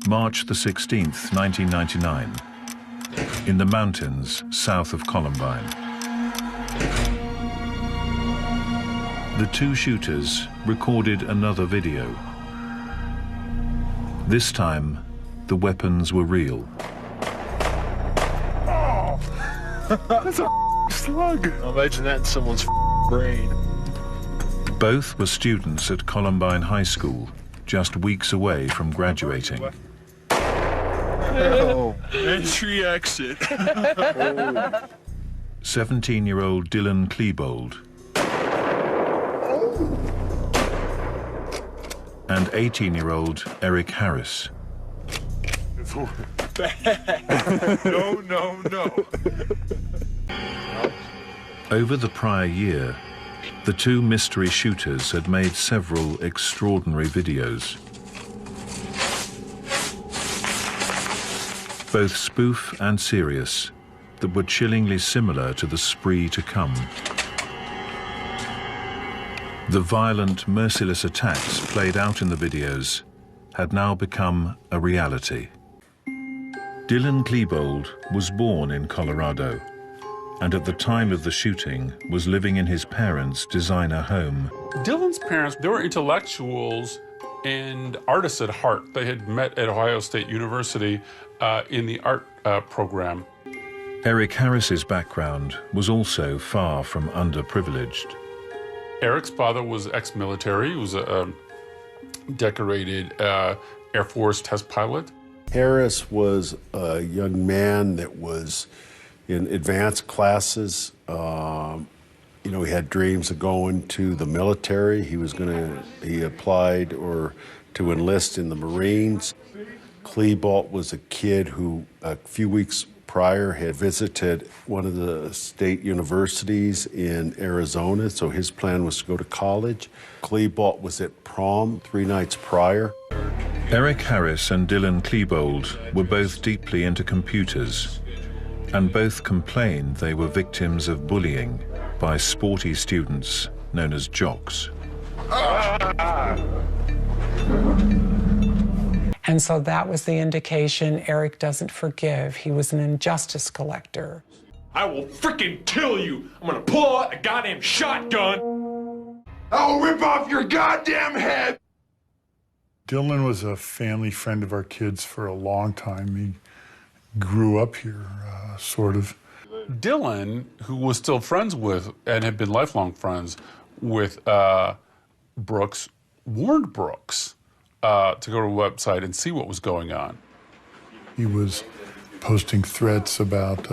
March the 16th, 1999, in the mountains south of Columbine. The two shooters recorded another video. This time, the weapons were real. Oh, that's a slug. Imagine that in someone's brain. Both were students at Columbine High School, just weeks away from graduating. Oh, entry exit. 17-year-old Dylan Klebold and 18-year-old Eric Harris. No, no, no. Over the prior year, the two mystery shooters had made several extraordinary videos. Both spoof and serious, that were chillingly similar to the spree to come. The violent, merciless attacks played out in the videos had now become a reality. Dylan Klebold was born in Colorado, and at the time of the shooting was living in his parents' designer home. Dylan's parents, they were intellectuals and artists at heart. They had met at Ohio State University in the art program. Eric Harris's background was also far from underprivileged. Eric's father was ex-military. He was a decorated Air Force test pilot. Harris was a young man that was in advanced classes. You know, he had dreams of going to the military. He applied to enlist in the Marines. Klebold was a kid who a few weeks prior had visited one of the state universities in Arizona, so his plan was to go to college. Klebold was at prom 3 nights prior. Eric Harris and Dylan Klebold were both deeply into computers, and both complained they were victims of bullying by sporty students known as jocks. And so that was the indication Eric doesn't forgive. He was an injustice collector. I will freaking kill you. I'm gonna pull out a goddamn shotgun. I'll rip off your goddamn head. Dylan was a family friend of our kids for a long time. He grew up here, sort of. Dylan, who was still friends with, and had been lifelong friends with Brooks, warned Brooks to go to a website and see what was going on. He was posting threats about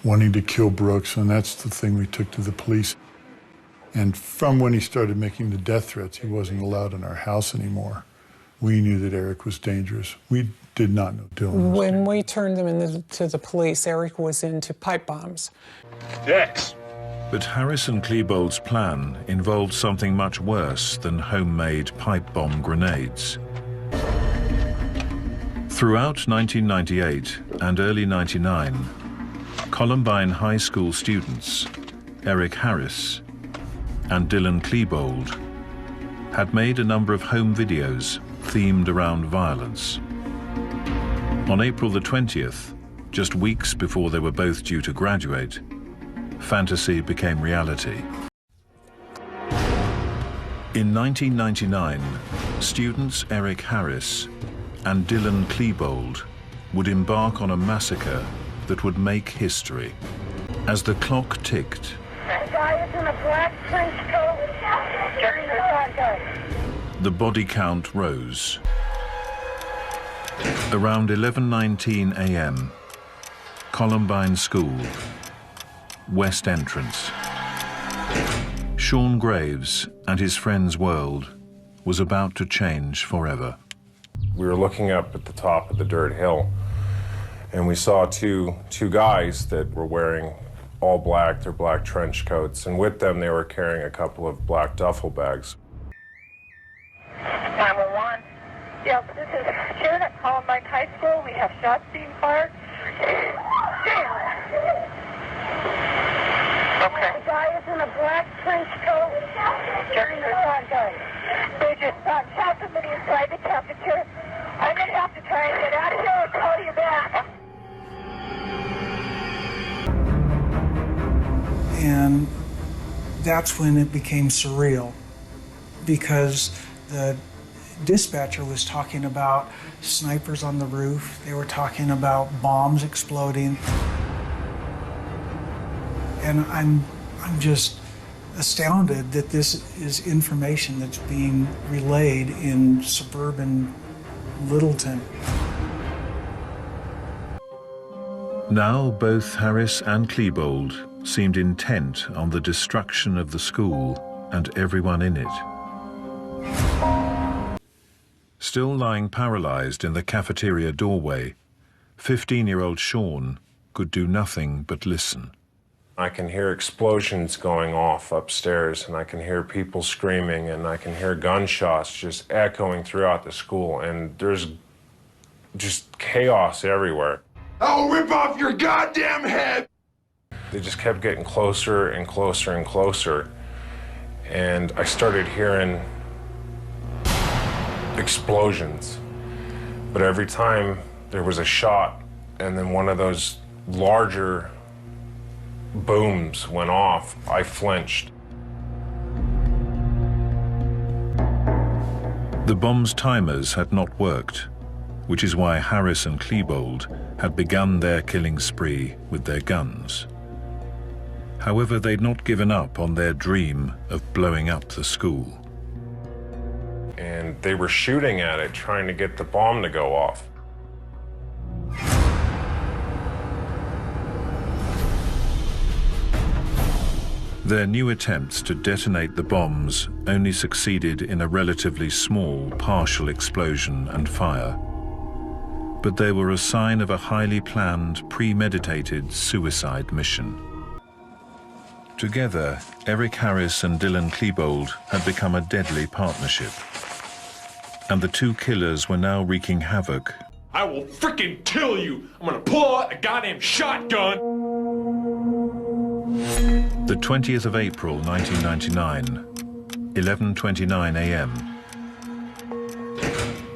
wanting to kill Brooks, and that's the thing we took to the police. And from when he started making the death threats, he wasn't allowed in our house anymore. We knew that Eric was dangerous. We did not know Dylan was When we turned them into the police, Eric was into pipe bombs. Yes. But Harris and Klebold's plan involved something much worse than homemade pipe bomb grenades. Throughout 1998 and early 99, Columbine High School students, Eric Harris and Dylan Klebold, had made a number of home videos themed around violence. On April the 20th, just weeks before they were both due to graduate, fantasy became reality. In 1999, students Eric Harris and Dylan Klebold would embark on a massacre that would make history. As the clock ticked, That guy is in a black trench coat. Just that guy. the body count rose. Around 11:19 a.m., Columbine School, West Entrance. Sean Graves and his friend's world was about to change forever. We were looking up at the top of the dirt hill, and we saw two guys that were wearing all black, their black trench coats, and with them they were carrying a couple of black duffel bags. 911. Yes, this is Sharon at Columbine High School. We have shots being fired. Damn. Okay. The guy is in a black trench coat. Just that guy. They just shot somebody inside the cafeteria. I'm going to have to try and And that's when it became surreal, because the dispatcher was talking about snipers on the roof. They were talking about bombs exploding. And I'm just astounded that this is information that's being relayed in suburban Littleton. Now both Harris and Klebold seemed intent on the destruction of the school and everyone in it. Still lying paralyzed in the cafeteria doorway, 15-year-old Sean could do nothing but listen. I can hear explosions going off upstairs, and I can hear people screaming, and I can hear gunshots just echoing throughout the school, and there's just chaos everywhere. I'll rip off your goddamn head! They just kept getting closer and closer and closer, and I started hearing explosions. But every time there was a shot, and then one of those larger booms went off, I flinched. The bomb's timers had not worked, which is why Harris and Klebold had begun their killing spree with their guns. However, they'd not given up on their dream of blowing up the school. And they were shooting at it, trying to get the bomb to go off. Their new attempts to detonate the bombs only succeeded in a relatively small partial explosion and fire. But they were a sign of a highly planned, premeditated suicide mission. Together, Eric Harris and Dylan Klebold had become a deadly partnership. And the two killers were now wreaking havoc. I will frickin' kill you! I'm gonna pull out a goddamn shotgun! The 20th of April, 1999, 11:29 a.m.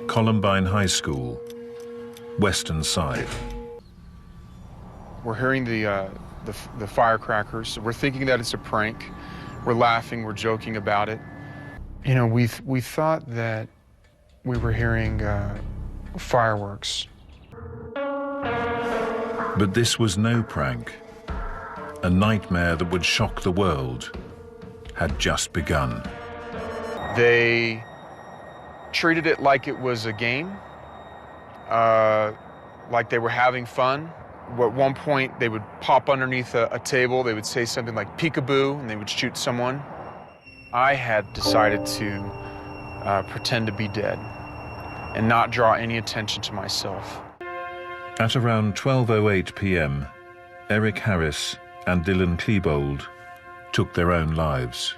Columbine High School, Western Side. We're hearing the firecrackers. We're thinking that it's a prank. We're laughing, we're joking about it. You know, we thought that we were hearing fireworks. But this was no prank. A nightmare that would shock the world had just begun. They treated it like it was a game, like they were having fun. At one point, they would pop underneath a table, they would say something like peekaboo, and they would shoot someone. I had decided to pretend to be dead and not draw any attention to myself. At around 12:08 p.m., Eric Harris and Dylan Klebold took their own lives.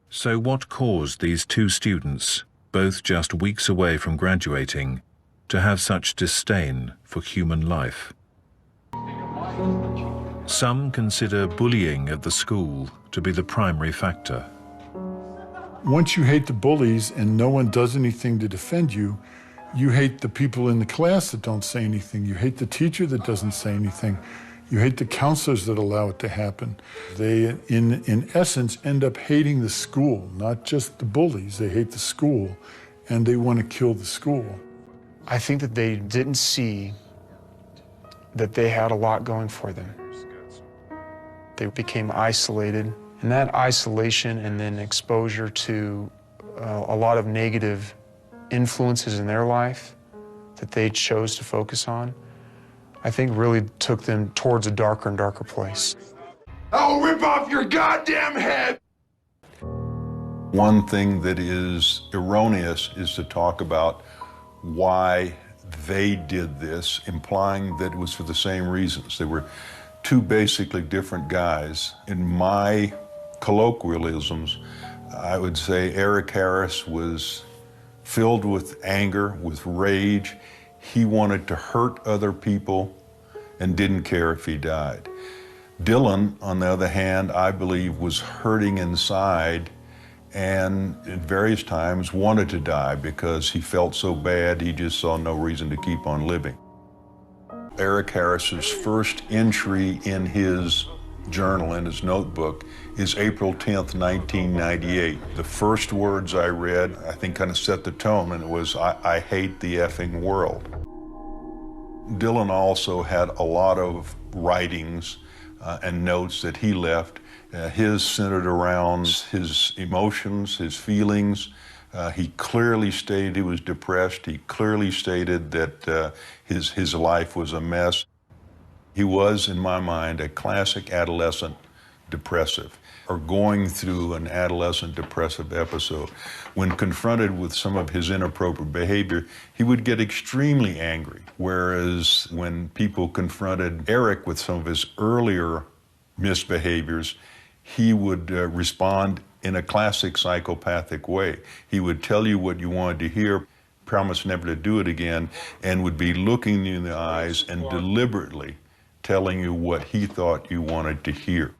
So what caused these two students, both just weeks away from graduating, to have such disdain for human life? Some consider bullying at the school to be the primary factor. Once you hate the bullies and no one does anything to defend you, you hate the people in the class that don't say anything. You hate the teacher that doesn't say anything. You hate the counselors that allow it to happen. They, in essence, end up hating the school, not just the bullies. They hate the school, and they want to kill the school. I think that they didn't see that they had a lot going for them. They became isolated, and that isolation and then exposure to a lot of negative influences in their life that they chose to focus on, I think really took them towards a darker and darker place. I'll rip off your goddamn head! One thing that is erroneous is to talk about why they did this, implying that it was for the same reasons. They were two basically different guys. In my colloquialisms, I would say Eric Harris was filled with anger, with rage. He wanted to hurt other people and didn't care if he died. Dylan, on the other hand, I believe was hurting inside and at various times wanted to die because he felt so bad he just saw no reason to keep on living. Eric Harris's first entry in his journal in his notebook is April 10th, 1998. The first words I read, I think, kind of set the tone, and it was, I hate the effing world. Dylan also had a lot of writings and notes that he left. His centered around his emotions, his feelings. He clearly stated he was depressed. He clearly stated that his life was a mess. He was, in my mind, a classic adolescent depressive, or going through an adolescent depressive episode. When confronted with some of his inappropriate behavior, he would get extremely angry. Whereas when people confronted Eric with some of his earlier misbehaviors, he would respond in a classic psychopathic way. He would tell you what you wanted to hear, promise never to do it again, and would be looking you in the eyes and deliberately telling you what he thought you wanted to hear.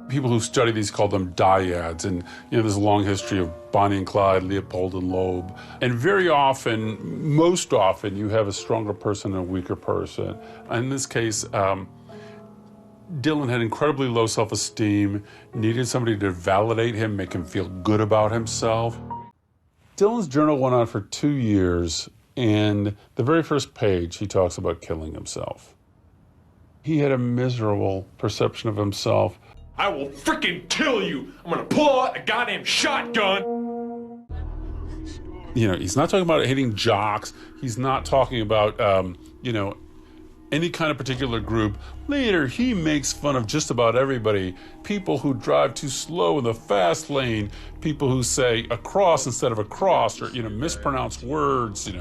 People who study these call them dyads, and there's a long history of Bonnie and Clyde, Leopold and Loeb, and very often, most often, you have a stronger person and a weaker person. In this case, Dylan had incredibly low self-esteem, needed somebody to validate him, make him feel good about himself. Dylan's journal went on for 2 years, and the very first page, he talks about killing himself. He had a miserable perception of himself. I will freaking kill you! I'm gonna pull out a goddamn shotgun! He's not talking about hitting jocks. He's not talking about, any kind of particular group. Later, he makes fun of just about everybody. People who drive too slow in the fast lane, people who say across instead of across, or, mispronounce words,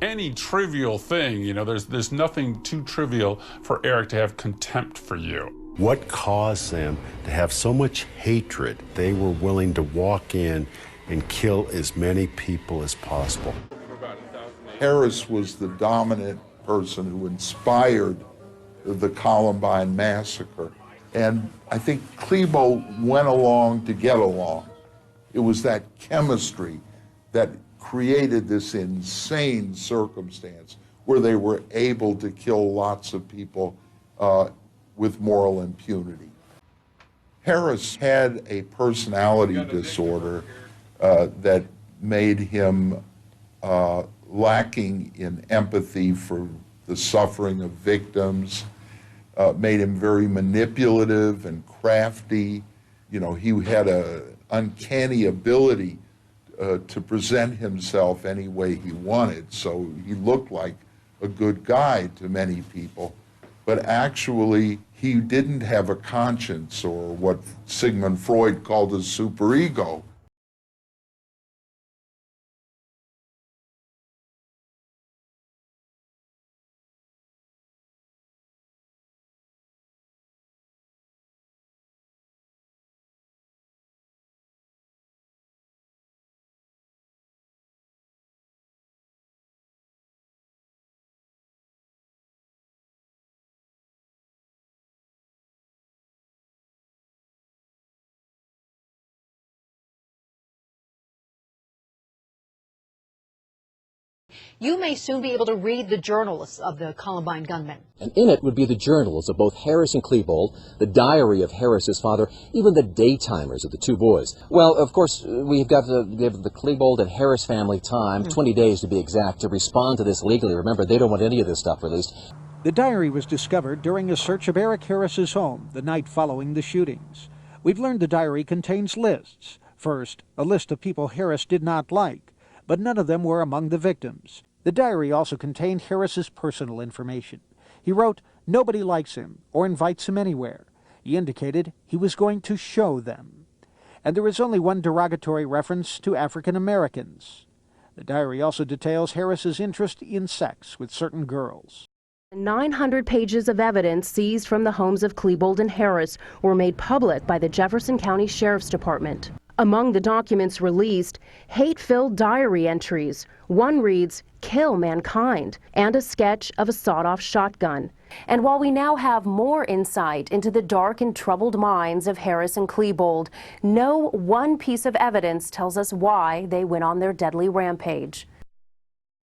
any trivial thing. There's nothing too trivial for Eric to have contempt for you. What caused them to have so much hatred? They were willing to walk in and kill as many people as possible. Harris was the dominant person who inspired the Columbine massacre. And I think Klebold went along to get along. It was that chemistry that created this insane circumstance where they were able to kill lots of people with moral impunity. Harris had a personality disorder that made him lacking in empathy for the suffering of victims, made him very manipulative and crafty. He had an uncanny ability to present himself any way he wanted, so he looked like a good guy to many people. But actually, he didn't have a conscience, or what Sigmund Freud called a superego. You may soon be able to read the journals of the Columbine gunmen. And in it would be the journals of both Harris and Klebold, the diary of Harris's father, even the daytimers of the two boys. Well, of course, we've got to give the Klebold and Harris family time, 20 days to be exact, to respond to this legally. Remember, they don't want any of this stuff released. The diary was discovered during a search of Eric Harris's home the night following the shootings. We've learned the diary contains lists. First, a list of people Harris did not like, but none of them were among the victims. The diary also contained Harris's personal information. He wrote, nobody likes him or invites him anywhere. He indicated he was going to show them. And there is only one derogatory reference to African Americans. The diary also details Harris's interest in sex with certain girls. 900 pages of evidence seized from the homes of Klebold and Harris were made public by the Jefferson County Sheriff's Department. Among the documents released, hate-filled diary entries. One reads, "Kill mankind," and a sketch of a sawed-off shotgun. And while we now have more insight into the dark and troubled minds of Harris and Klebold, no one piece of evidence tells us why they went on their deadly rampage.